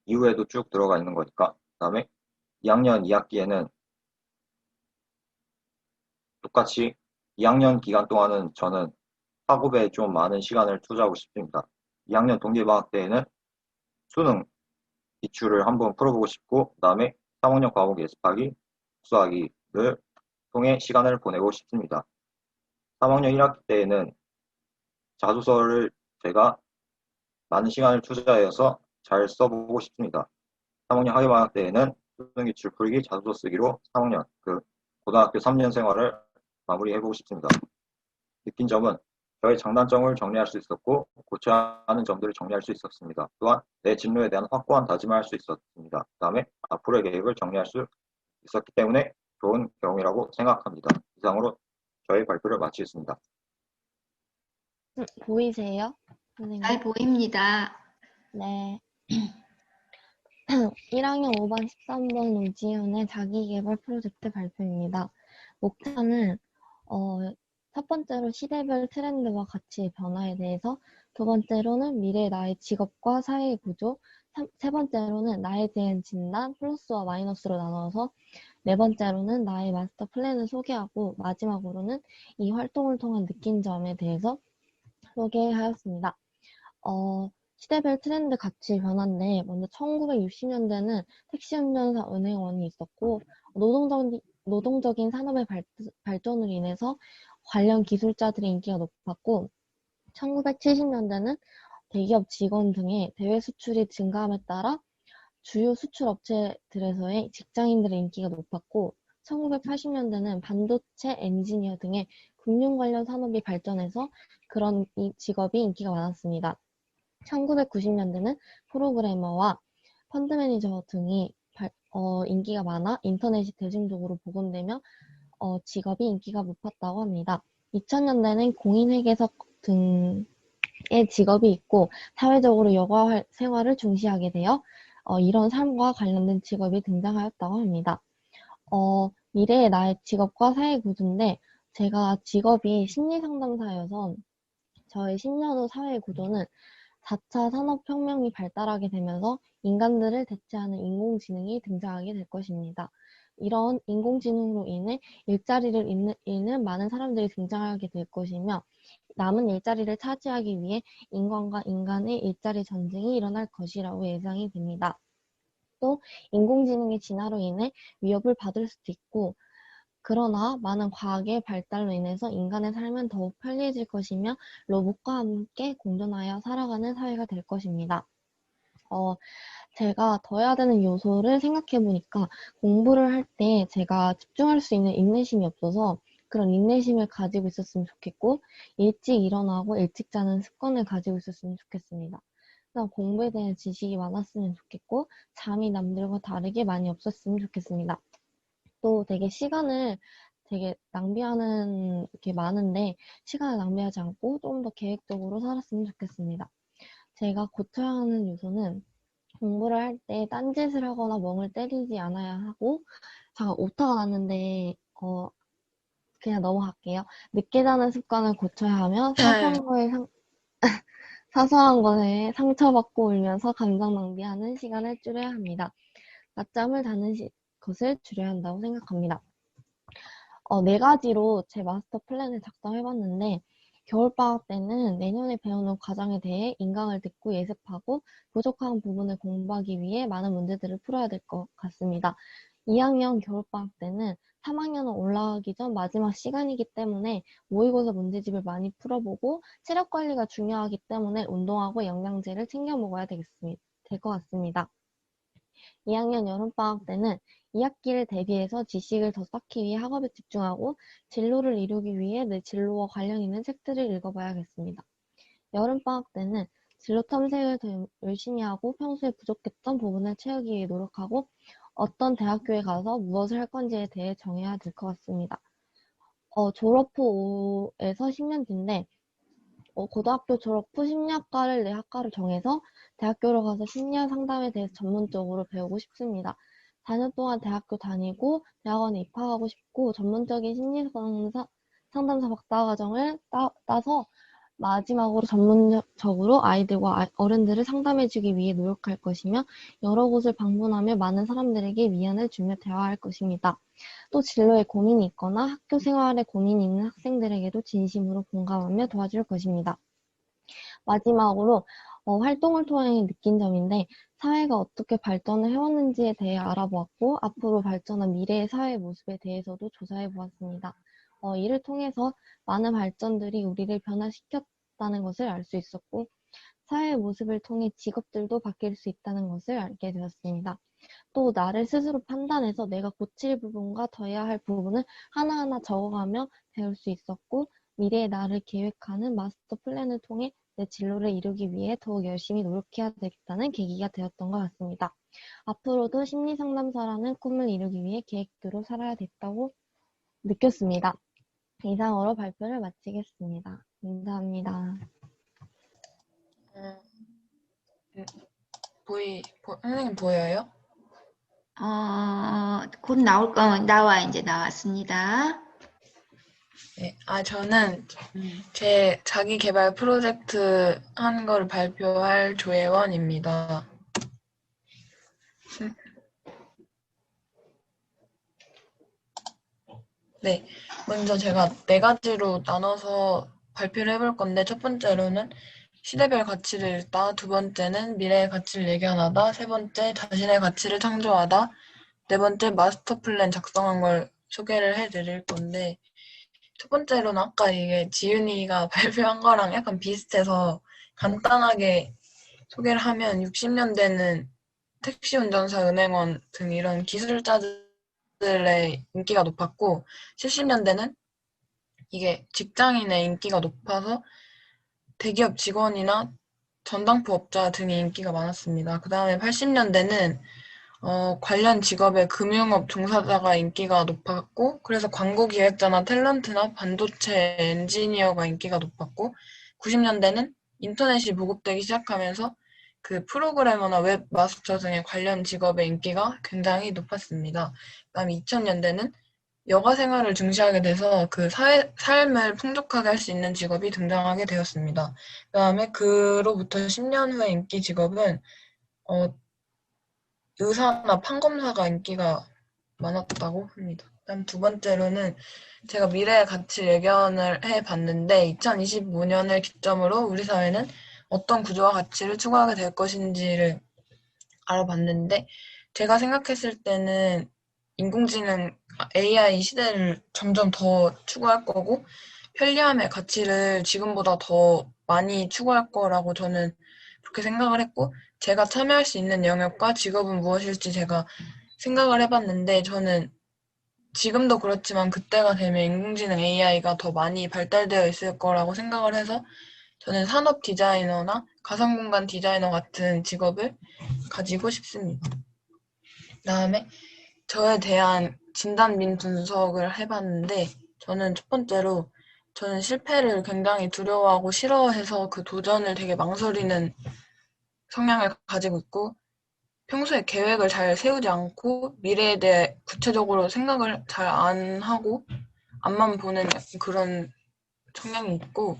이후에도 쭉 들어가 있는 거니까. 그다음에 2학년 2학기에는 똑같이 2학년 기간 동안은 저는 학업에 좀 많은 시간을 투자하고 싶습니다. 2학년 동계방학 때에는 수능 기출을 한번 풀어보고 싶고 그다음에 3학년 과목 예습하기, 독서하기를 통해 시간을 보내고 싶습니다. 3학년 1학기 때에는 자소서를 제가 많은 시간을 투자해서 잘 써보고 싶습니다. 3학년 학예방학 때에는 수능 기출 풀기, 자소서 쓰기로 3학년, 고등학교 3년 생활을 마무리해보고 싶습니다. 느낀 점은 저의 장단점을 정리할 수 있었고 고쳐야 하는 점들을 정리할 수 있었습니다. 또한 내 진로에 대한 확고한 다짐을 할 수 있었습니다. 그 다음에 앞으로의 계획을 정리할 수 있었기 때문에 좋은 경험이라고 생각합니다. 이상으로 저의 발표를 마치겠습니다. 보이세요? 선생님? 잘 보입니다. 네. 1학년 5반 13번 우지윤의 자기계발 프로젝트 발표입니다. 목차는 첫 번째로 시대별 트렌드와 가치의 변화에 대해서, 두 번째로는 미래의 나의 직업과 사회의 구조, 세 번째로는 나에 대한 진단 플러스와 마이너스로 나눠서, 네 번째로는 나의 마스터 플랜을 소개하고, 마지막으로는 이 활동을 통한 느낀 점에 대해서 소개하였습니다. 시대별 트렌드 가치 변화인데, 먼저 1960년대는 택시 운전사 은행원이 있었고, 노동적인 산업의 발전으로 인해서 관련 기술자들의 인기가 높았고, 1970년대는 대기업 직원 등의 대외 수출이 증가함에 따라 주요 수출 업체들에서의 직장인들의 인기가 높았고, 1980년대는 반도체 엔지니어 등의 금융 관련 산업이 발전해서 그런 직업이 인기가 많았습니다. 1990년대는 프로그래머와 펀드 매니저 등이 인기가 많아 인터넷이 대중적으로 복원되며 직업이 인기가 높았다고 합니다. 2000년대는 공인회계사 등의 직업이 있고 사회적으로 여가 생활을 중시하게 되어 이런 삶과 관련된 직업이 등장하였다고 합니다. 미래의 나의 직업과 사회 구조인데, 제가 직업이 심리상담사여서 저의 10년 후 사회 구조는 4차 산업혁명이 발달하게 되면서 인간들을 대체하는 인공지능이 등장하게 될 것입니다. 이런 인공지능으로 인해 일자리를 잃는 많은 사람들이 등장하게 될 것이며 남은 일자리를 차지하기 위해 인간과 인간의 일자리 전쟁이 일어날 것이라고 예상이 됩니다. 또 인공지능의 진화로 인해 위협을 받을 수도 있고 그러나 많은 과학의 발달로 인해서 인간의 삶은 더욱 편리해질 것이며 로봇과 함께 공존하여 살아가는 사회가 될 것입니다. 제가 더 해야 되는 요소를 생각해 보니까 공부를 할 때 제가 집중할 수 있는 인내심이 없어서 그런 인내심을 가지고 있었으면 좋겠고 일찍 일어나고 일찍 자는 습관을 가지고 있었으면 좋겠습니다. 그다음 공부에 대한 지식이 많았으면 좋겠고 잠이 남들과 다르게 많이 없었으면 좋겠습니다. 또 되게 시간을 되게 낭비하는 게 많은데 시간을 낭비하지 않고 좀 더 계획적으로 살았으면 좋겠습니다. 제가 고쳐야 하는 요소는 공부를 할 때 딴짓을 하거나 멍을 때리지 않아야 하고 제가 오타가 났는데 그냥 넘어갈게요. 늦게 자는 습관을 고쳐야 하며 사소한 거에 상처받고 울면서 감정 낭비하는 시간을 줄여야 합니다. 낮잠을 자는 것을 줄여야 한다고 생각합니다. 4가지로 제 마스터 플랜을 작성해봤는데 겨울방학 때는 내년에 배우는 과정에 대해 인강을 듣고 예습하고 부족한 부분을 공부하기 위해 많은 문제들을 풀어야 될 것 같습니다. 2학년 겨울방학 때는 3학년은 올라가기 전 마지막 시간이기 때문에 모의고사 문제집을 많이 풀어보고 체력 관리가 중요하기 때문에 운동하고 영양제를 챙겨 먹어야 될 것 같습니다. 2학년 여름방학 때는 2학기를 대비해서 지식을 더 쌓기 위해 학업에 집중하고 진로를 이루기 위해 내 진로와 관련 있는 책들을 읽어봐야겠습니다. 여름방학 때는 진로 탐색을 더 열심히 하고 평소에 부족했던 부분을 채우기 위해 노력하고 어떤 대학교에 가서 무엇을 할 건지에 대해 정해야 될 것 같습니다. 졸업 후에서 10년 뒤인데 고등학교 졸업 후 심리학과를 내 학과를 정해서 대학교로 가서 심리학 상담에 대해서 전문적으로 배우고 싶습니다. 4년 동안 대학교 다니고 대학원에 입학하고 싶고 전문적인 상담사 박사과정을 따서 마지막으로 전문적으로 아이들과 어른들을 상담해주기 위해 노력할 것이며 여러 곳을 방문하며 많은 사람들에게 위안을 주며 대화할 것입니다. 또 진로에 고민이 있거나 학교 생활에 고민이 있는 학생들에게도 진심으로 공감하며 도와줄 것입니다. 마지막으로 활동을 통해 느낀 점인데 사회가 어떻게 발전을 해왔는지에 대해 알아보았고 앞으로 발전한 미래의 사회의 모습에 대해서도 조사해 보았습니다. 이를 통해서 많은 발전들이 우리를 변화시켰다는 것을 알 수 있었고 사회의 모습을 통해 직업들도 바뀔 수 있다는 것을 알게 되었습니다. 또 나를 스스로 판단해서 내가 고칠 부분과 더 해야 할 부분을 하나하나 적어가며 배울 수 있었고 미래의 나를 계획하는 마스터 플랜을 통해 내 진로를 이루기 위해 더욱 열심히 노력해야 되겠다는 계기가 되었던 것 같습니다. 앞으로도 심리상담사라는 꿈을 이루기 위해 계획대로 살아야겠다고 느꼈습니다. 이상으로 발표를 마치겠습니다. 감사합니다. 선생님 보여요? 곧 나와 이제 나왔습니다. 네. 저는 제 자기 개발 프로젝트 한 걸 발표할 조혜원입니다. 네. 먼저 제가 4가지로 나눠서 발표를 해볼 건데 첫 번째로는 시대별 가치를 읽다, 두 번째는 미래의 가치를 예견하다, 세 번째 자신의 가치를 창조하다, 네 번째 마스터 플랜 작성한 걸 소개를 해드릴 건데 첫 번째로는 아까 이게 지윤이가 발표한 거랑 약간 비슷해서 간단하게 소개를 하면 60년대는 택시 운전사, 은행원 등 이런 기술자들의 인기가 높았고 70년대는 이게 직장인의 인기가 높아서 대기업 직원이나 전당포 업자 등의 인기가 많았습니다. 그 다음에 80년대는 관련 직업의 금융업 종사자가 인기가 높았고 그래서 광고 기획자나 탤런트나 반도체 엔지니어가 인기가 높았고 90년대는 인터넷이 보급되기 시작하면서 그 프로그래머나 웹마스터 등의 관련 직업의 인기가 굉장히 높았습니다. 그 다음에 2000년대는 여가 생활을 중시하게 돼서 그 삶을 풍족하게 할 수 있는 직업이 등장하게 되었습니다. 그다음에 그로부터 10년 후의 인기 직업은 의사나 판검사가 인기가 많았다고 합니다. 그다음 두 번째로는 제가 미래의 가치 예견을 해봤는데 2025년을 기점으로 우리 사회는 어떤 구조와 가치를 추구하게 될 것인지를 알아봤는데 제가 생각했을 때는 인공지능 AI 시대를 점점 더 추구할 거고 편리함의 가치를 지금보다 더 많이 추구할 거라고 저는 그렇게 생각을 했고 제가 참여할 수 있는 영역과 직업은 무엇일지 제가 생각을 해봤는데 저는 지금도 그렇지만 그때가 되면 인공지능 AI가 더 많이 발달되어 있을 거라고 생각을 해서 저는 산업 디자이너나 가상공간 디자이너 같은 직업을 가지고 싶습니다. 그다음에 저에 대한 진단민 분석을 해봤는데 저는 첫 번째로 저는 실패를 굉장히 두려워하고 싫어해서 그 도전을 되게 망설이는 성향을 가지고 있고 평소에 계획을 잘 세우지 않고 미래에 대해 구체적으로 생각을 잘 안 하고 앞만 보는 그런 성향이 있고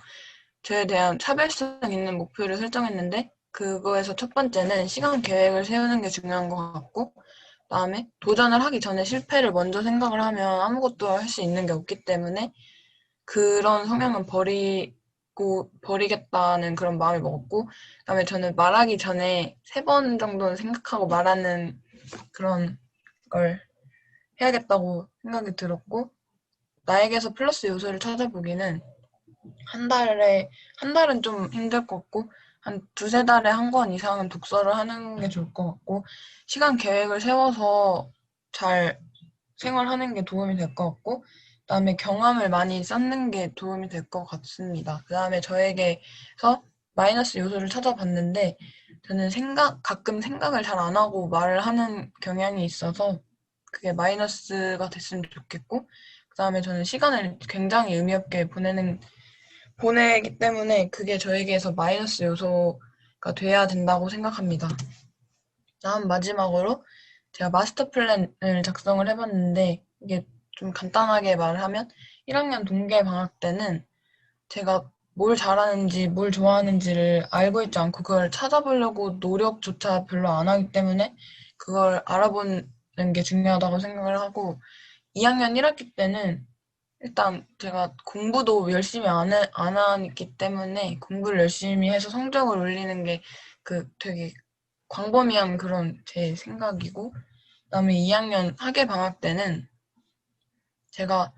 저에 대한 차별성 있는 목표를 설정했는데 그거에서 첫 번째는 시간 계획을 세우는 게 중요한 것 같고 그다음에 도전을 하기 전에 실패를 먼저 생각을 하면 아무것도 할 수 있는 게 없기 때문에 그런 성향은 버리겠다는 그런 마음을 먹었고 그다음에 저는 말하기 전에 3번 정도는 생각하고 말하는 그런 걸 해야겠다고 생각이 들었고 나에게서 플러스 요소를 찾아보기는 한 달은 좀 힘들 것 같고 한 2-3달에 한 권 이상은 독서를 하는 게 좋을 것 같고 시간 계획을 세워서 잘 생활하는 게 도움이 될 것 같고 그다음에 경험을 많이 쌓는 게 도움이 될 것 같습니다. 그다음에 저에게서 마이너스 요소를 찾아봤는데 저는 가끔 생각을 잘 안 하고 말을 하는 경향이 있어서 그게 마이너스가 됐으면 좋겠고 그다음에 저는 시간을 굉장히 의미 없게 보내기 때문에 그게 저에게서 마이너스 요소가 돼야 된다고 생각합니다. 다음 마지막으로 제가 마스터 플랜을 작성을 해봤는데 이게 좀 간단하게 말을 하면 1학년 동계 방학 때는 제가 뭘 잘하는지 뭘 좋아하는지를 알고 있지 않고 그걸 찾아보려고 노력조차 별로 안 하기 때문에 그걸 알아보는 게 중요하다고 생각을 하고 2학년 1학기 때는 일단 제가 공부도 열심히 안 하기 때문에 공부를 열심히 해서 성적을 올리는 게 되게 광범위한 그런 제 생각이고 그다음에 2학년 학예 방학 때는 제가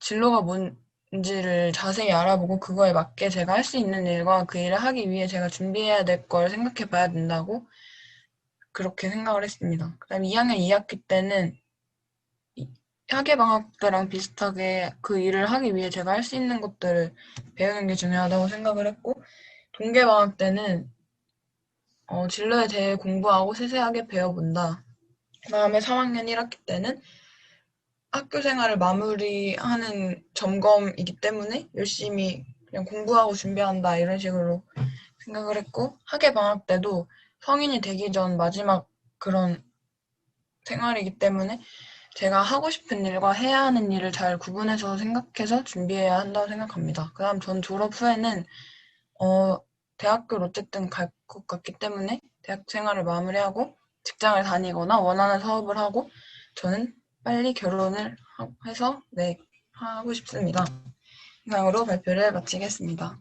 진로가 뭔지를 자세히 알아보고 그거에 맞게 제가 할 수 있는 일과 그 일을 하기 위해 제가 준비해야 될 걸 생각해 봐야 된다고 그렇게 생각을 했습니다. 그다음에 2학년 2학기 때는 학예 방학 때랑 비슷하게 그 일을 하기 위해 제가 할 수 있는 것들을 배우는 게 중요하다고 생각을 했고 동계 방학 때는 진로에 대해 공부하고 세세하게 배워본다. 그다음에 3학년 1학기 때는 학교 생활을 마무리하는 점검이기 때문에 열심히 그냥 공부하고 준비한다 이런 식으로 생각을 했고 학예 방학 때도 성인이 되기 전 마지막 그런 생활이기 때문에 제가 하고 싶은 일과 해야 하는 일을 잘 구분해서 생각해서 준비해야 한다고 생각합니다. 그다음 전 졸업 후에는 대학교를 어쨌든 갈 것 같기 때문에 대학 생활을 마무리하고 직장을 다니거나 원하는 사업을 하고 저는 빨리 결혼을 해서 하고 싶습니다. 이상으로 발표를 마치겠습니다.